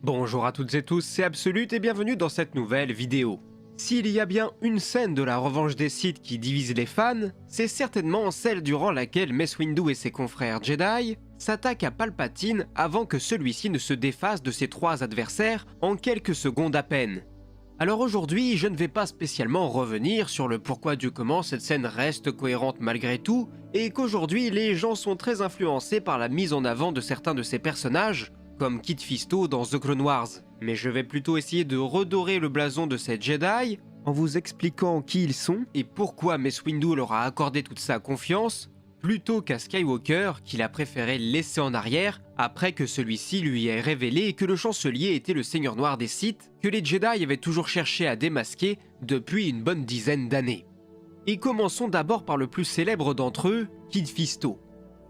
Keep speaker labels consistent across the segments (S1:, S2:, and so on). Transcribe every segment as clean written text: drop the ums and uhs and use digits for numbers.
S1: Bonjour à toutes et tous, c'est Absolute et bienvenue dans cette nouvelle vidéo. S'il y a bien une scène de la revanche des Sith qui divise les fans, c'est certainement celle durant laquelle Mace Windu et ses confrères Jedi s'attaquent à Palpatine avant que celui-ci ne se défasse de ses trois adversaires en quelques secondes à peine. Alors aujourd'hui, je ne vais pas spécialement revenir sur le pourquoi du comment cette scène reste cohérente malgré tout, et qu'aujourd'hui les gens sont très influencés par la mise en avant de certains de ces personnages, comme Kit Fisto dans The Clone Wars. Mais je vais plutôt essayer de redorer le blason de ces Jedi en vous expliquant qui ils sont et pourquoi Mace Windu leur a accordé toute sa confiance, plutôt qu'à Skywalker qu'il a préféré laisser en arrière après que celui-ci lui ait révélé que le chancelier était le seigneur noir des Sith que les Jedi avaient toujours cherché à démasquer depuis une bonne dizaine d'années. Et commençons d'abord par le plus célèbre d'entre eux, Kit Fisto.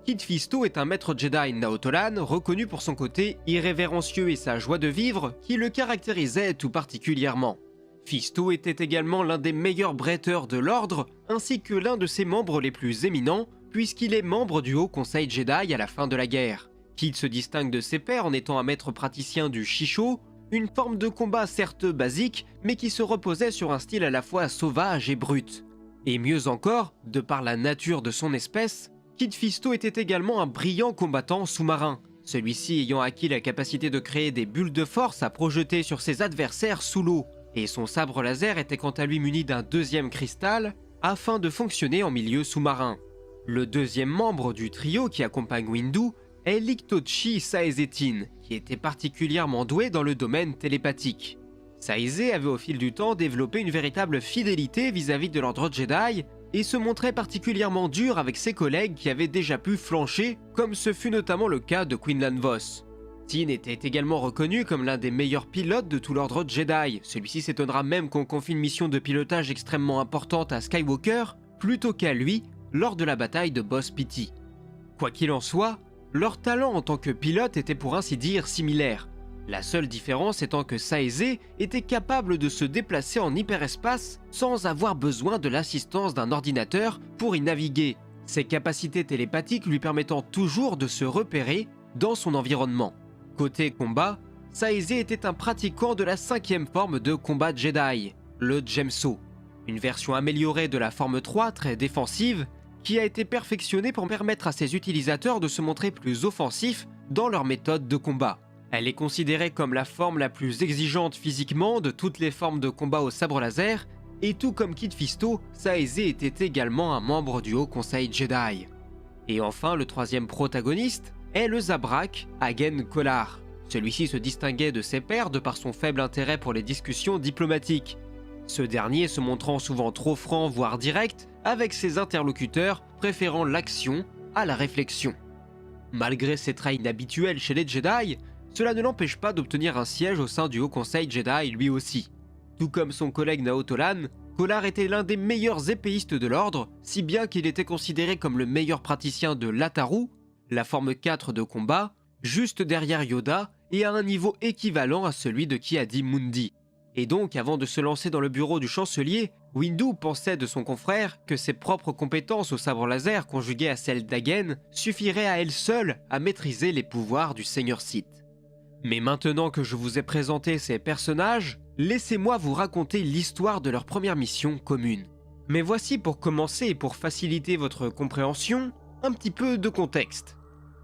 S1: Kit Fisto est un maître Jedi Naotolan reconnu pour son côté irrévérencieux et sa joie de vivre qui le caractérisait tout particulièrement. Fisto était également l'un des meilleurs bretteurs de l'ordre ainsi que l'un de ses membres les plus éminents puisqu'il est membre du Haut Conseil Jedi à la fin de la guerre. Kit se distingue de ses pairs en étant un maître praticien du Shisho, une forme de combat certes basique mais qui se reposait sur un style à la fois sauvage et brut. Et mieux encore, de par la nature de son espèce, Kit Fisto était également un brillant combattant sous-marin, celui-ci ayant acquis la capacité de créer des bulles de force à projeter sur ses adversaires sous l'eau, et son sabre laser était quant à lui muni d'un deuxième cristal afin de fonctionner en milieu sous-marin. Le deuxième membre du trio qui accompagne Windu est Liktochi Saezetin, qui était particulièrement doué dans le domaine télépathique. Saeze avait au fil du temps développé une véritable fidélité vis-à-vis de l'ordre Jedi, et se montrait particulièrement dur avec ses collègues qui avaient déjà pu flancher, comme ce fut notamment le cas de Quinlan Vos. Tin était également reconnu comme l'un des meilleurs pilotes de tout l'ordre Jedi, celui-ci s'étonnera même qu'on confie une mission de pilotage extrêmement importante à Skywalker, plutôt qu'à lui, lors de la bataille de Boss Pity. Quoi qu'il en soit, leur talent en tant que pilote était pour ainsi dire similaire. La seule différence étant que Saeze était capable de se déplacer en hyperespace sans avoir besoin de l'assistance d'un ordinateur pour y naviguer, ses capacités télépathiques lui permettant toujours de se repérer dans son environnement. Côté combat, Saeze était un pratiquant de la cinquième forme de combat Jedi, le Gemso, une version améliorée de la forme 3 très défensive qui a été perfectionnée pour permettre à ses utilisateurs de se montrer plus offensifs dans leur méthode de combat. Elle est considérée comme la forme la plus exigeante physiquement de toutes les formes de combat au sabre laser, et tout comme Kit Fisto, Saeze était également un membre du Haut Conseil Jedi. Et enfin, le troisième protagoniste est le Zabrak Agen Kolar. Celui-ci se distinguait de ses pairs de par son faible intérêt pour les discussions diplomatiques. Ce dernier se montrant souvent trop franc voire direct avec ses interlocuteurs, préférant l'action à la réflexion. Malgré ses traits inhabituels chez les Jedi, cela ne l'empêche pas d'obtenir un siège au sein du Haut Conseil Jedi lui aussi. Tout comme son collègue Naotolan, Kolar était l'un des meilleurs épéistes de l'ordre, si bien qu'il était considéré comme le meilleur praticien de l'Ataru, la forme 4 de combat, juste derrière Yoda et à un niveau équivalent à celui de Ki-Adi-Mundi. Et donc, avant de se lancer dans le bureau du chancelier, Windu pensait de son confrère que ses propres compétences au sabre laser conjuguées à celles d'Agen suffiraient à elles seules à maîtriser les pouvoirs du Seigneur Sith. Mais maintenant que je vous ai présenté ces personnages, laissez-moi vous raconter l'histoire de leur première mission commune. Mais voici pour commencer et pour faciliter votre compréhension, un petit peu de contexte.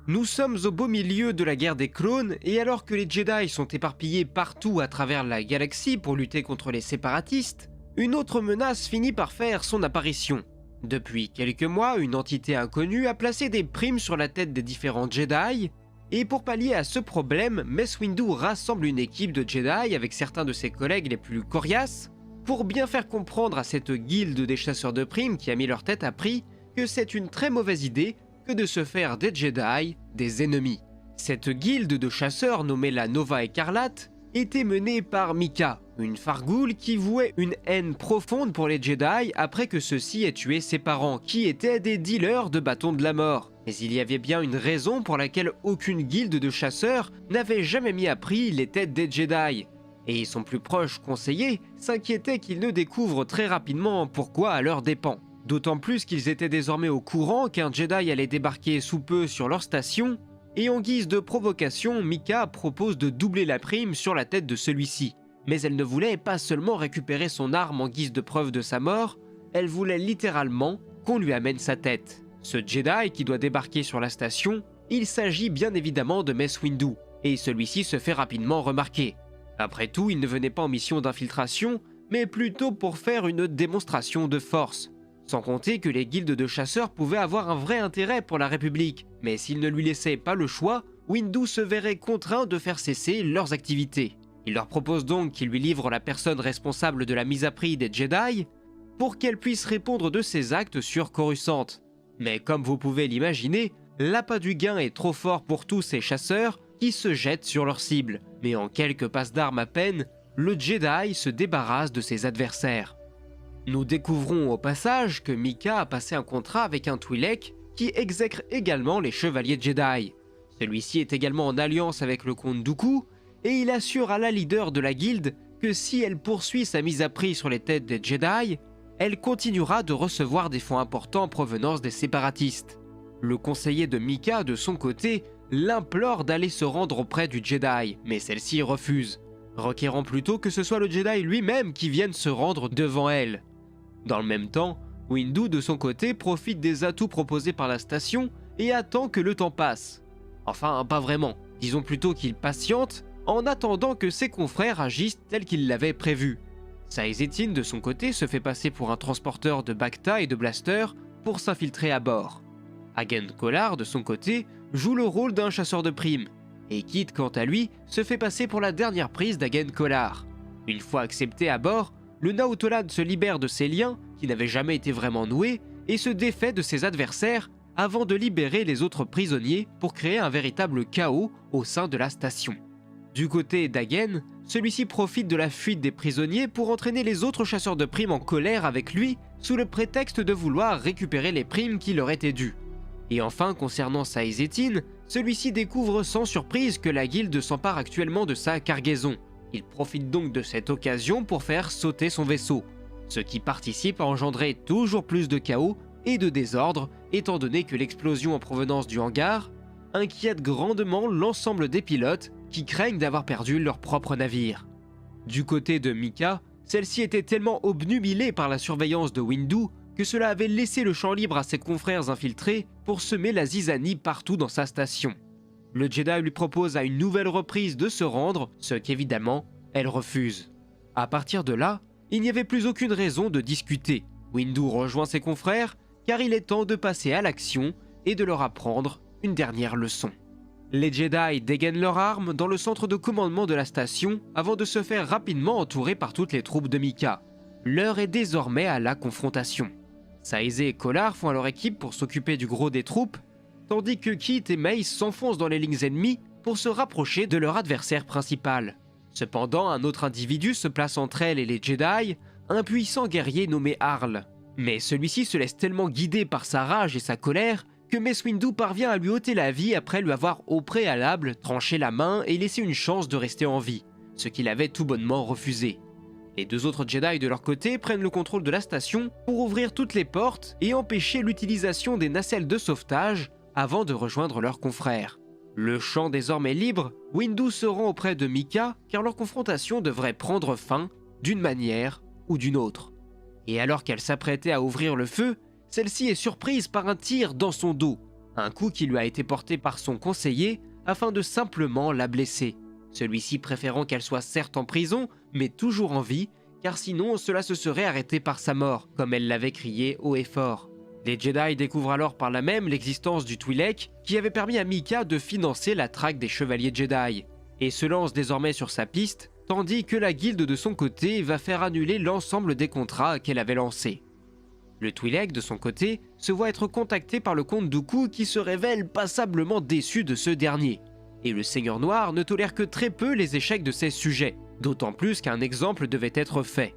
S1: Nous sommes au beau milieu de la guerre des clones et alors que les Jedi sont éparpillés partout à travers la galaxie pour lutter contre les séparatistes, une autre menace finit par faire son apparition. Depuis quelques mois, une entité inconnue a placé des primes sur la tête des différents Jedi. Et pour pallier à ce problème, Mace Windu rassemble une équipe de Jedi avec certains de ses collègues les plus coriaces pour bien faire comprendre à cette guilde des chasseurs de primes qui a mis leur tête à prix que c'est une très mauvaise idée que de se faire des Jedi des ennemis. Cette guilde de chasseurs nommée la Nova Écarlate était menée par Mika, une Fargoul qui vouait une haine profonde pour les Jedi après que ceux-ci aient tué ses parents qui étaient des dealers de bâtons de la mort. Mais il y avait bien une raison pour laquelle aucune guilde de chasseurs n'avait jamais mis à prix les têtes des Jedi. Et son plus proche conseiller s'inquiétait qu'ils ne découvrent très rapidement pourquoi à leurs dépens. D'autant plus qu'ils étaient désormais au courant qu'un Jedi allait débarquer sous peu sur leur station et en guise de provocation, Mika propose de doubler la prime sur la tête de celui-ci. Mais elle ne voulait pas seulement récupérer son arme en guise de preuve de sa mort, elle voulait littéralement qu'on lui amène sa tête. Ce Jedi qui doit débarquer sur la station, il s'agit bien évidemment de Mace Windu, et celui-ci se fait rapidement remarquer. Après tout, il ne venait pas en mission d'infiltration, mais plutôt pour faire une démonstration de force. Sans compter que les guildes de chasseurs pouvaient avoir un vrai intérêt pour la République, mais s'ils ne lui laissaient pas le choix, Windu se verrait contraint de faire cesser leurs activités. Il leur propose donc qu'il lui livre la personne responsable de la mise à prix des Jedi pour qu'elle puisse répondre de ses actes sur Coruscant. Mais comme vous pouvez l'imaginer, l'appât du gain est trop fort pour tous ces chasseurs qui se jettent sur leur cible. Mais en quelques passes d'armes à peine, le Jedi se débarrasse de ses adversaires. Nous découvrons au passage que Mika a passé un contrat avec un Twi'lek qui exècre également les chevaliers Jedi. Celui-ci est également en alliance avec le comte Dooku, et il assure à la leader de la guilde que si elle poursuit sa mise à prix sur les têtes des Jedi, elle continuera de recevoir des fonds importants en provenance des séparatistes. Le conseiller de Mika, de son côté, l'implore d'aller se rendre auprès du Jedi, mais celle-ci refuse, requérant plutôt que ce soit le Jedi lui-même qui vienne se rendre devant elle. Dans le même temps, Windu de son côté profite des atouts proposés par la station et attend que le temps passe. Enfin, pas vraiment, disons plutôt qu'il patiente en attendant que ses confrères agissent tel qu'ils l'avaient prévu. Saïz-Etine de son côté se fait passer pour un transporteur de Bacta et de Blaster pour s'infiltrer à bord. Agen Kolar de son côté joue le rôle d'un chasseur de primes, et Kit quant à lui se fait passer pour la dernière prise d'Agen Kolar. Une fois accepté à bord, le Naotolan se libère de ses liens, qui n'avaient jamais été vraiment noués, et se défait de ses adversaires avant de libérer les autres prisonniers pour créer un véritable chaos au sein de la station. Du côté d'Agen, celui-ci profite de la fuite des prisonniers pour entraîner les autres chasseurs de primes en colère avec lui, sous le prétexte de vouloir récupérer les primes qui leur étaient dues. Et enfin, concernant Saïz-Etine, celui-ci découvre sans surprise que la guilde s'empare actuellement de sa cargaison. Il profite donc de cette occasion pour faire sauter son vaisseau, ce qui participe à engendrer toujours plus de chaos et de désordre, étant donné que l'explosion en provenance du hangar inquiète grandement l'ensemble des pilotes qui craignent d'avoir perdu leur propre navire. Du côté de Mika, celle-ci était tellement obnubilée par la surveillance de Windu que cela avait laissé le champ libre à ses confrères infiltrés pour semer la zizanie partout dans sa station. Le Jedi lui propose à une nouvelle reprise de se rendre, ce qu'évidemment, elle refuse. À partir de là, il n'y avait plus aucune raison de discuter. Windu rejoint ses confrères car il est temps de passer à l'action et de leur apprendre une dernière leçon. Les Jedi dégainent leurs armes dans le centre de commandement de la station avant de se faire rapidement entourer par toutes les troupes de Mika. L'heure est désormais à la confrontation. Saïz et Kolar font alors équipe pour s'occuper du gros des troupes, tandis que Kit et Mace s'enfoncent dans les lignes ennemies pour se rapprocher de leur adversaire principal. Cependant, un autre individu se place entre elles et les Jedi, un puissant guerrier nommé Harl. Mais celui-ci se laisse tellement guider par sa rage et sa colère que Mace Windu parvient à lui ôter la vie après lui avoir au préalable tranché la main et laissé une chance de rester en vie, ce qu'il avait tout bonnement refusé. Les deux autres Jedi de leur côté prennent le contrôle de la station pour ouvrir toutes les portes et empêcher l'utilisation des nacelles de sauvetage avant de rejoindre leurs confrères. Le champ désormais libre, Windu se rend auprès de Mika car leur confrontation devrait prendre fin d'une manière ou d'une autre. Et alors qu'elle s'apprêtait à ouvrir le feu, celle-ci est surprise par un tir dans son dos, un coup qui lui a été porté par son conseiller afin de simplement la blesser. Celui-ci préférant qu'elle soit certes en prison, mais toujours en vie, car sinon cela se serait arrêté par sa mort, comme elle l'avait crié haut et fort. Les Jedi découvrent alors par là même l'existence du Twi'lek qui avait permis à Mika de financer la traque des chevaliers Jedi, et se lance désormais sur sa piste, tandis que la guilde de son côté va faire annuler l'ensemble des contrats qu'elle avait lancés. Le Twi'lek de son côté se voit être contacté par le comte Dooku qui se révèle passablement déçu de ce dernier. Et le Seigneur Noir ne tolère que très peu les échecs de ses sujets, d'autant plus qu'un exemple devait être fait.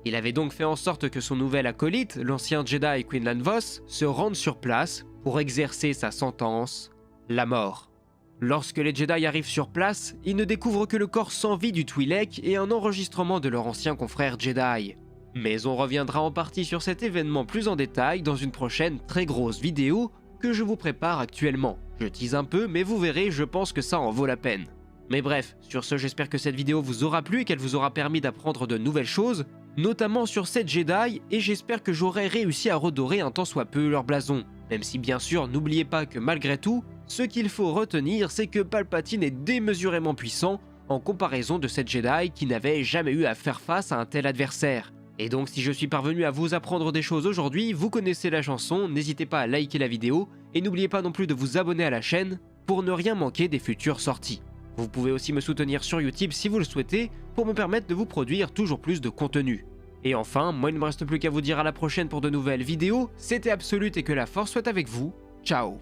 S1: Il avait donc fait en sorte que son nouvel acolyte, l'ancien Jedi Quinlan Vos, se rende sur place pour exercer sa sentence, la mort. Lorsque les Jedi arrivent sur place, ils ne découvrent que le corps sans vie du Twi'lek et un enregistrement de leur ancien confrère Jedi. Mais on reviendra en partie sur cet événement plus en détail dans une prochaine très grosse vidéo que je vous prépare actuellement. Je tease un peu, mais vous verrez, je pense que ça en vaut la peine. Mais bref, sur ce, j'espère que cette vidéo vous aura plu et qu'elle vous aura permis d'apprendre de nouvelles choses, notamment sur cette Jedi, et j'espère que j'aurai réussi à redorer un tant soit peu leur blason. Même si bien sûr, n'oubliez pas que malgré tout, ce qu'il faut retenir, c'est que Palpatine est démesurément puissant en comparaison de cette Jedi qui n'avait jamais eu à faire face à un tel adversaire. Et donc si je suis parvenu à vous apprendre des choses aujourd'hui, vous connaissez la chanson, n'hésitez pas à liker la vidéo, et n'oubliez pas non plus de vous abonner à la chaîne pour ne rien manquer des futures sorties. Vous pouvez aussi me soutenir sur YouTube si vous le souhaitez, pour me permettre de vous produire toujours plus de contenu. Et enfin, moi il ne me reste plus qu'à vous dire à la prochaine pour de nouvelles vidéos, c'était Absolute et que la force soit avec vous, ciao.